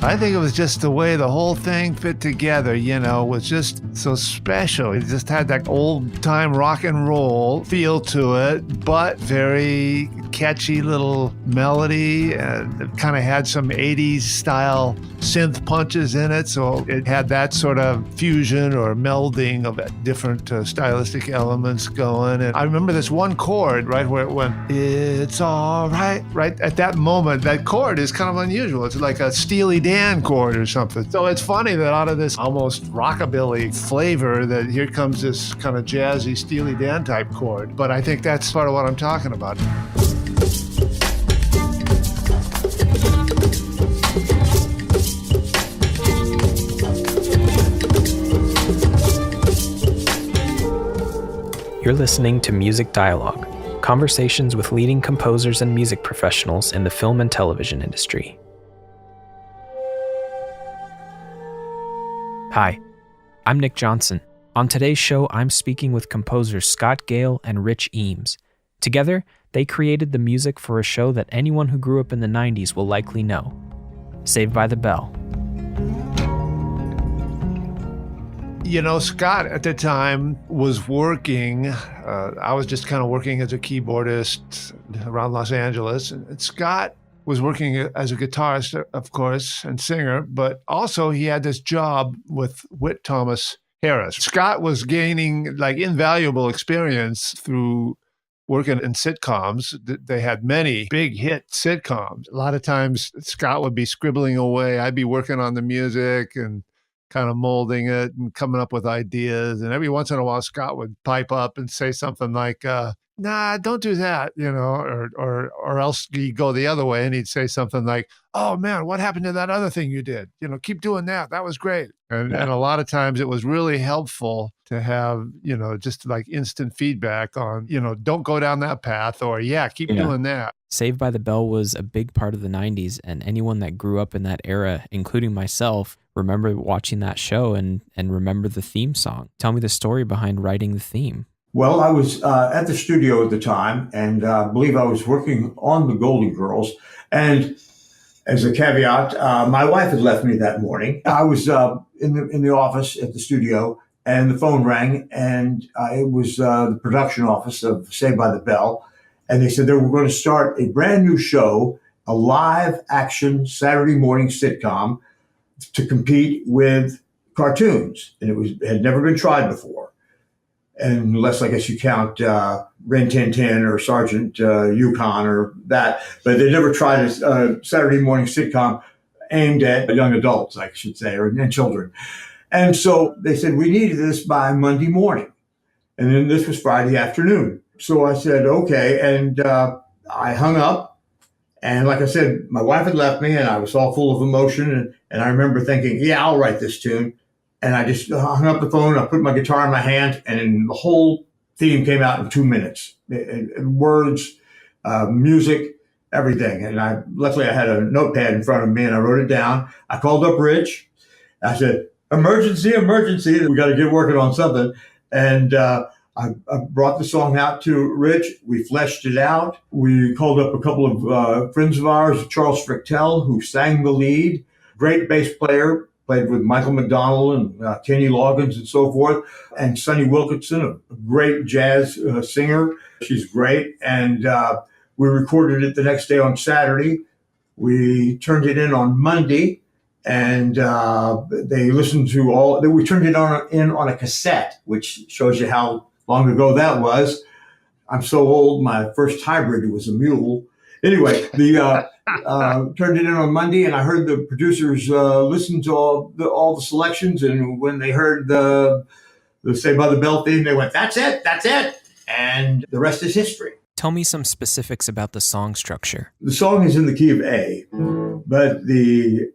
I think it was just the way the whole thing fit together, was just so special. It just had that old-time rock and roll feel to it, but very catchy little melody, and it kind of had some 80s style synth punches in it, so it had that sort of fusion or melding of different stylistic elements going. And I remember this one chord, right, where it went, "It's all right," right at that moment. That chord is kind of unusual. It's like a Steely Dan chord or something. So it's funny that out of this almost rockabilly flavor that here comes this kind of jazzy Steely Dan type chord. But I think that's part of what I'm talking about. You're listening to Music Dialogue, conversations with leading composers and music professionals in the film and television industry. Hi, I'm Nick Johnson. On today's show, I'm speaking with composers Scott Gale and Fritch Eames. Together, they created the music for a show that anyone who grew up in the 90s will likely know, Saved by the Bell. Scott at the time was working. I was just kind of working as a keyboardist around Los Angeles. And Scott was working as a guitarist, of course, and singer, but also he had this job with Whit Thomas Harris. Scott was gaining invaluable experience through working in sitcoms. They had many big hit sitcoms. A lot of times Scott would be scribbling away. I'd be working on the music and kind of molding it and coming up with ideas. And every once in a while, Scott would pipe up and say something like, "Nah, don't do that," or else he'd go the other way and he'd say something like, "Oh man, what happened to that other thing you did? Keep doing that. That was great." And a lot of times it was really helpful to have, just instant feedback on, don't go down that path, or keep doing that. Saved by the Bell was a big part of the 90s, and anyone that grew up in that era, including myself, remember watching that show and remember the theme song. Tell me the story behind writing the theme. Well, I was at the studio at the time, and I believe I was working on the Golden Girls. And as a caveat, my wife had left me that morning. I was in the office at the studio, and the phone rang, and it was the production office of Saved by the Bell. And they said they were going to start a brand new show, a live action Saturday morning sitcom to compete with cartoons. And it had never been tried before. Unless I guess you count Ren Tin Tin or Sergeant Yukon or that. But they never tried a Saturday morning sitcom aimed at young adults, I should say, and children. And so they said, we needed this by Monday morning. And then this was Friday afternoon. So I said, okay. And I hung up. And like I said, my wife had left me and I was all full of emotion. And I remember thinking, yeah, I'll write this tune. And I just hung up the phone. I put my guitar in my hand and the whole theme came out in 2 minutes. Words, music, everything. And luckily I had a notepad in front of me and I wrote it down. I called up Fritch. I said, emergency. We got to get working on something. And I brought the song out to Fritch. We fleshed it out. We called up a couple of friends of ours, Charles Frichtel, who sang the lead, great bass player, played with Michael McDonald and Kenny Loggins and so forth, and Sonny Wilkinson, a great jazz singer. She's great. And we recorded it the next day on Saturday. We turned it in on Monday. And they listened to we turned it in on a cassette, which shows you how long ago that was. I'm so old, my first hybrid was a mule. Anyway, turned it in on Monday, and I heard the producers listen to all the selections, and when they heard the Saved by the Bell theme, they went, that's it, and the rest is history. Tell me some specifics about the song structure. The song is in the key of A, but the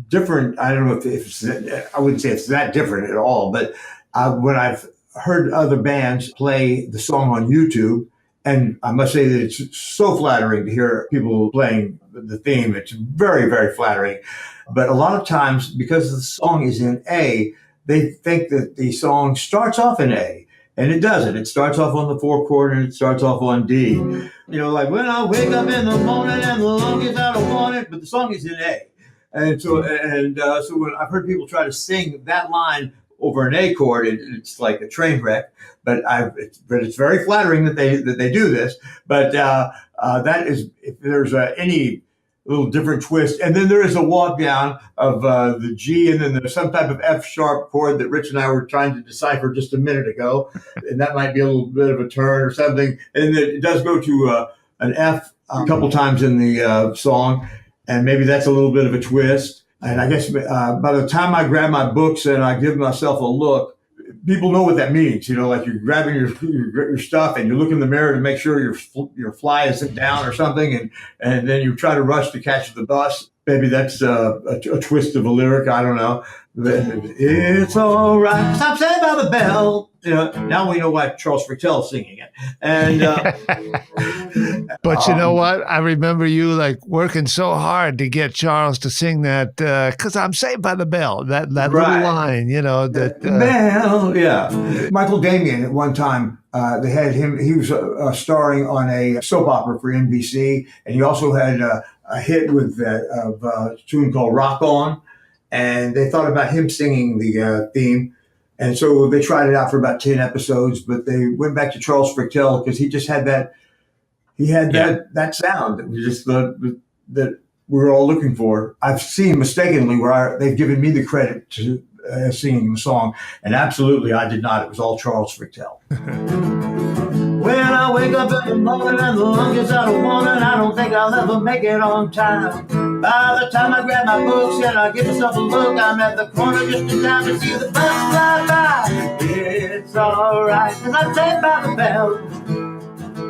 different, I don't know if it's, I wouldn't say it's that different at all, but when I've heard other bands play the song on YouTube, and I must say that it's so flattering to hear people playing the theme. It's very, very flattering. But a lot of times, because the song is in A, they think that the song starts off in A. And it doesn't. It starts off on the 4 chord and it starts off on D. You know, like when I wake up in the morning and the longest I don't want it, but the song is in A. And so when I've heard people try to sing that line over an A chord, it's like a train wreck. But it's very flattering that they do this. But that is, if there's any little different twist, and then there is a walk down of the G, and then there's some type of F sharp chord that Rich and I were trying to decipher just a minute ago, and that might be a little bit of a turn or something. And it does go to an F a couple times in the song, and maybe that's a little bit of a twist. And I guess by the time I grab my books and I give myself a look, people know what that means. Like you're grabbing your stuff and you look in the mirror to make sure your fly isn't down or something, and then you try to rush to catch the bus. Maybe that's a twist of a lyric. I don't know. It's all right. Stop Saved by the Bell. Now we know why Charles Fritch is singing it. And but you know what? I remember you like working so hard to get Charles to sing that because I'm saved by the bell. That right. Little line, that bell. Yeah. Michael Damian at one time. They had him. He was starring on a soap opera for NBC, and he also had a hit with a tune called "Rock On." And they thought about him singing the theme. And so they tried it out for about 10 episodes, but they went back to Charles Fritch because he just had that, that sound that we just that we were all looking for. I've seen mistakenly where they've given me the credit to singing the song. And absolutely, I did not. It was all Charles Fritch. When I wake up in the morning and the longest I don't want it, I don't think I'll ever make it on time. By the time I grab my books and I give myself a look, I'm at the corner just in time to see the bus fly by. It's all right, 'cause I'm saved by the bell.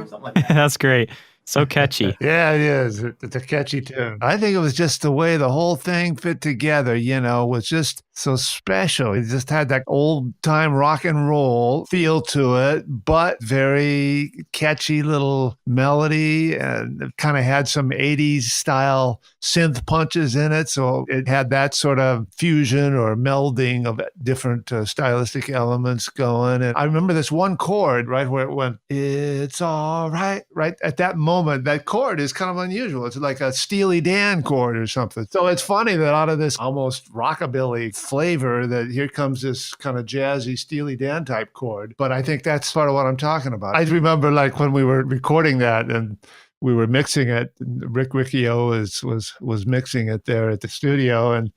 Something like that. That's great. So catchy. Yeah, it is. It's a catchy tune. I think it was just the way the whole thing fit together, was just so special. It just had that old time rock and roll feel to it, but very catchy little melody, and it kind of had some 80s style synth punches in it. So it had that sort of fusion or melding of different stylistic elements going. And I remember this one chord, right, where it went, "It's all right," right at that moment. That chord is kind of unusual. It's like a Steely Dan chord or something. So it's funny that out of this almost rockabilly flavor that here comes this kind of jazzy Steely Dan type chord. But I think that's part of what I'm talking about. I remember like when we were recording that and we were mixing it, Rick Riccio was mixing it there at the studio, and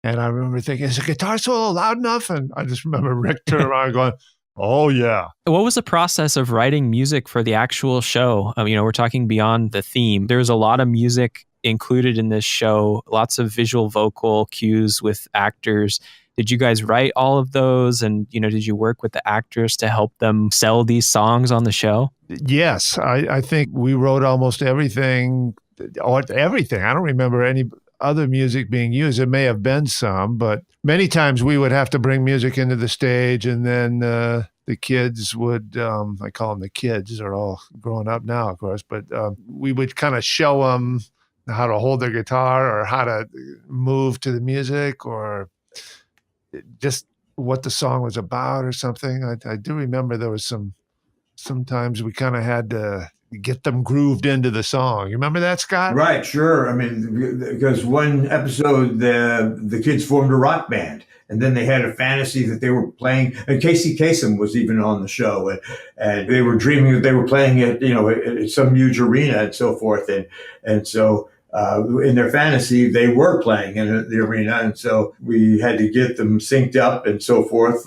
I remember thinking, is the guitar solo loud enough? And I just remember Rick turning around going, "Oh, yeah." What was the process of writing music for the actual show? We're talking beyond the theme. There's a lot of music included in this show, lots of visual vocal cues with actors. Did you guys write all of those? And, did you work with the actors to help them sell these songs on the show? Yes, I think we wrote almost everything. I don't remember any other music being used. There may have been some, but many times we would have to bring music into the stage, and then the kids would, I call them the kids, they're all growing up now, of course, but we would kind of show them how to hold their guitar or how to move to the music or just what the song was about or something. I do remember there was sometimes we kind of had to get them grooved into the song. You remember that, Scott? Right, sure. I mean, because one episode, the kids formed a rock band, and then they had a fantasy that they were playing, and Casey Kasem was even on the show, and they were dreaming that they were playing at some huge arena and so forth. And so in their fantasy, they were playing in the arena. And so we had to get them synced up and so forth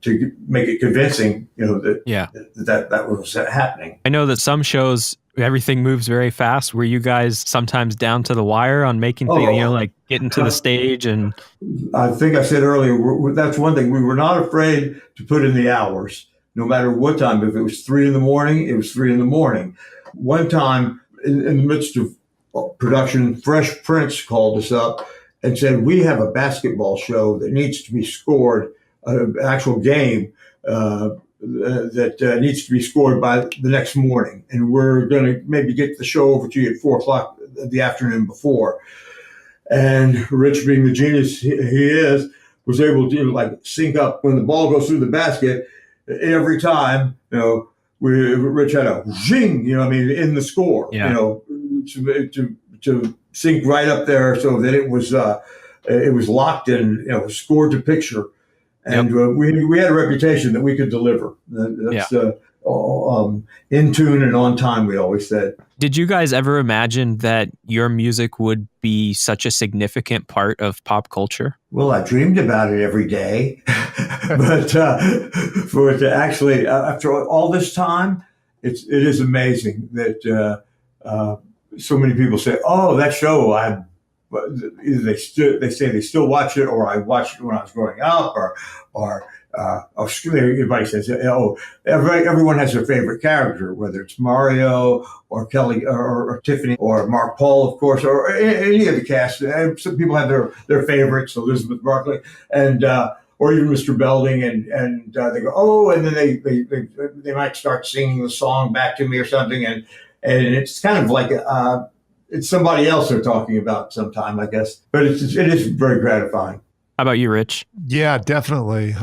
to make it convincing, that was happening. I know that some shows, everything moves very fast. Were you guys sometimes down to the wire on making things, like getting to the stage? And I think I said earlier, that's one thing. We were not afraid to put in the hours, no matter what time. If it was 3 a.m, it was 3 a.m. One time in the midst of production, Fresh Prince called us up and said, "We have a basketball show that needs to be scored, an actual game that needs to be scored by the next morning. And we're going to maybe get the show over to you at 4:00 the afternoon before." And Rich, being the genius he is, was able to sync up when the ball goes through the basket every time, Rich had a zing, in the score, to to sync right up there so that it was locked in, scored to picture. And we had a reputation that we could deliver. That's in tune and on time, we always said. Did you guys ever imagine that your music would be such a significant part of pop culture? Well, I dreamed about it every day. But for it to actually, after all this time, it is amazing that so many people say, "Oh, that show, either they say they still watch it, or I watched it when I was growing up, or everybody says, oh, everyone has their favorite character, whether it's Mario or Kelly or Tiffany or Mark Paul, of course, or any of the cast. Some people have their favorites, Elizabeth Barkley, and or even Mr. Belding, and they go, oh, and then they might start singing the song back to me or something, and it's kind of like it's somebody else they're talking about sometime, I guess. But it is very gratifying. How about you, Rich? Yeah, definitely.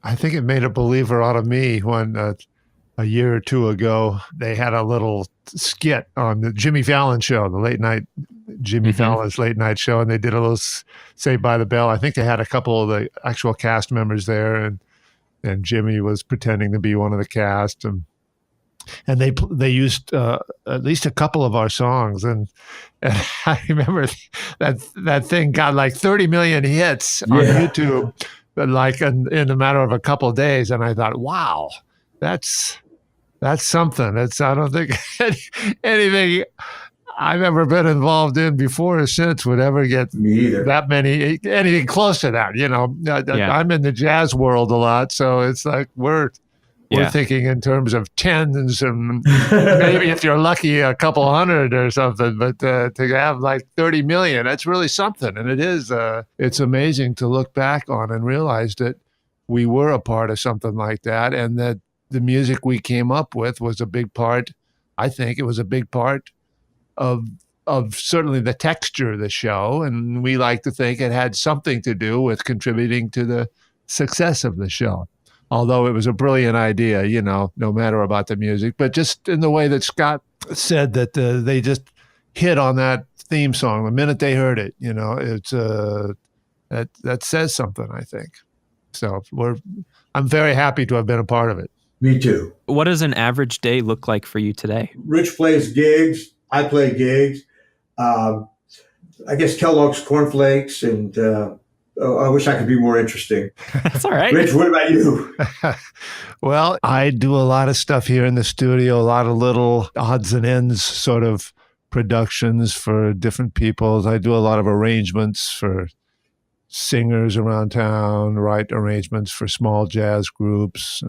I think it made a believer out of me when a year or two ago, they had a little skit on the Jimmy Fallon show, the late night, Jimmy Fallon's late night show. And they did a little Saved by the Bell. I think they had a couple of the actual cast members there, and Jimmy was pretending to be one of the cast. And they used at least a couple of our songs, and I remember that thing got like 30 million hits on YouTube, like in a matter of a couple of days, and I thought, wow, that's something. I don't think anything I've ever been involved in before or since would ever get anything close to that. I'm in the jazz world a lot, so it's like we're thinking in terms of tens and maybe if you're lucky a couple hundred or something, but to have like 30 million, that's really something. And it is, it's amazing to look back on and realize that we were a part of something like that, and that the music we came up with was a big part. I think it was a big part of certainly the texture of the show. And we like to think it had something to do with contributing to the success of the show. Although it was a brilliant idea, no matter about the music, but just in the way that Scott said that they just hit on that theme song the minute they heard it, it's that says something, I think. So I'm very happy to have been a part of it. Me too. What does an average day look like for you today? Rich plays gigs. I play gigs. I guess Kellogg's cornflakes and. I wish I could be more interesting. That's all right. Rich, what about you? Well, I do a lot of stuff here in the studio, a lot of little odds and ends sort of productions for different people. I do a lot of arrangements for singers around town, write arrangements for small jazz groups.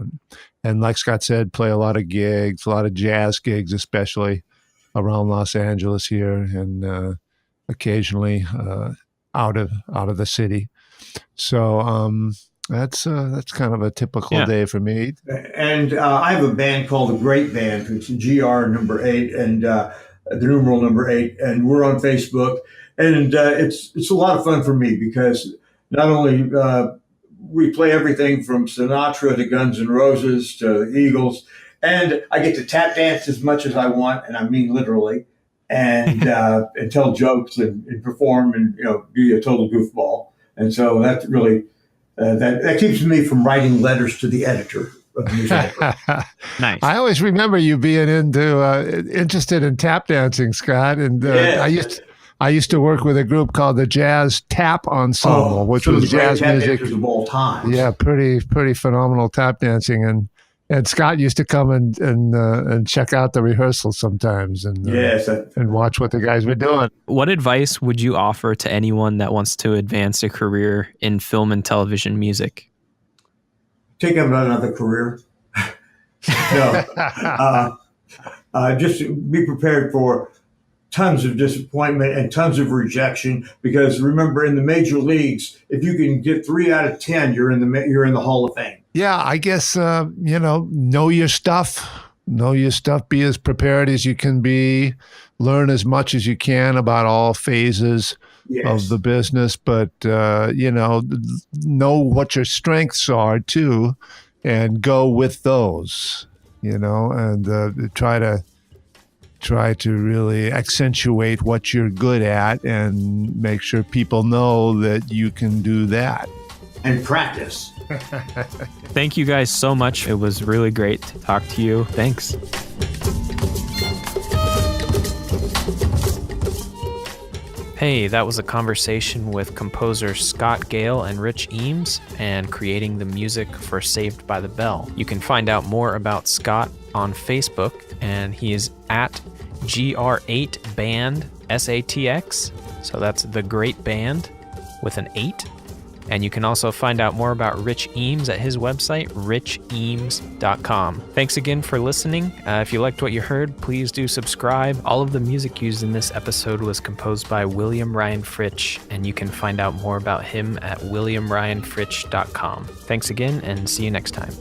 And like Scott said, play a lot of gigs, a lot of jazz gigs, especially around Los Angeles here, and occasionally out of the city. So that's kind of a typical day for me. And I have a band called the Great Band. It's GR number 8 and the numeral number 8, and we're on Facebook. And it's a lot of fun for me because not only we play everything from Sinatra to Guns N' Roses to the Eagles, and I get to tap dance as much as I want, and I mean literally, and tell jokes and perform and be a total goofball. And so that's really that keeps me from writing letters to the editor of the newspaper. Nice. I always remember you being interested in tap dancing, Scott. And I used to work with a group called the Jazz Tap Ensemble, which was jazz music of all time. Yeah, pretty phenomenal tap dancing. And Scott used to come and check out the rehearsals sometimes and watch what the guys were doing. What advice would you offer to anyone that wants to advance a career in film and television music? Take up another career. Just be prepared for tons of disappointment and tons of rejection, because remember, in the major leagues, if you can get 3 out of 10, you're in the Hall of Fame. Yeah, I guess know your stuff. Know your stuff. Be as prepared as you can be. Learn as much as you can about all phases of the business, but know what your strengths are too, and go with those. And try to try to really accentuate what you're good at and make sure people know that you can do that. And practice. Thank you guys so much. It was really great to talk to you. Thanks. Hey, that was a conversation with composer Scott Gale and Rich Eames and creating the music for Saved by the Bell. You can find out more about Scott on Facebook, and he is at GR8Band SATX. So that's The Great Band with an 8. And you can also find out more about Rich Eames at his website, richeames.com. Thanks again for listening. If you liked what you heard, please do subscribe. All of the music used in this episode was composed by William Ryan Fritch, and you can find out more about him at williamryanfritch.com. Thanks again, and see you next time.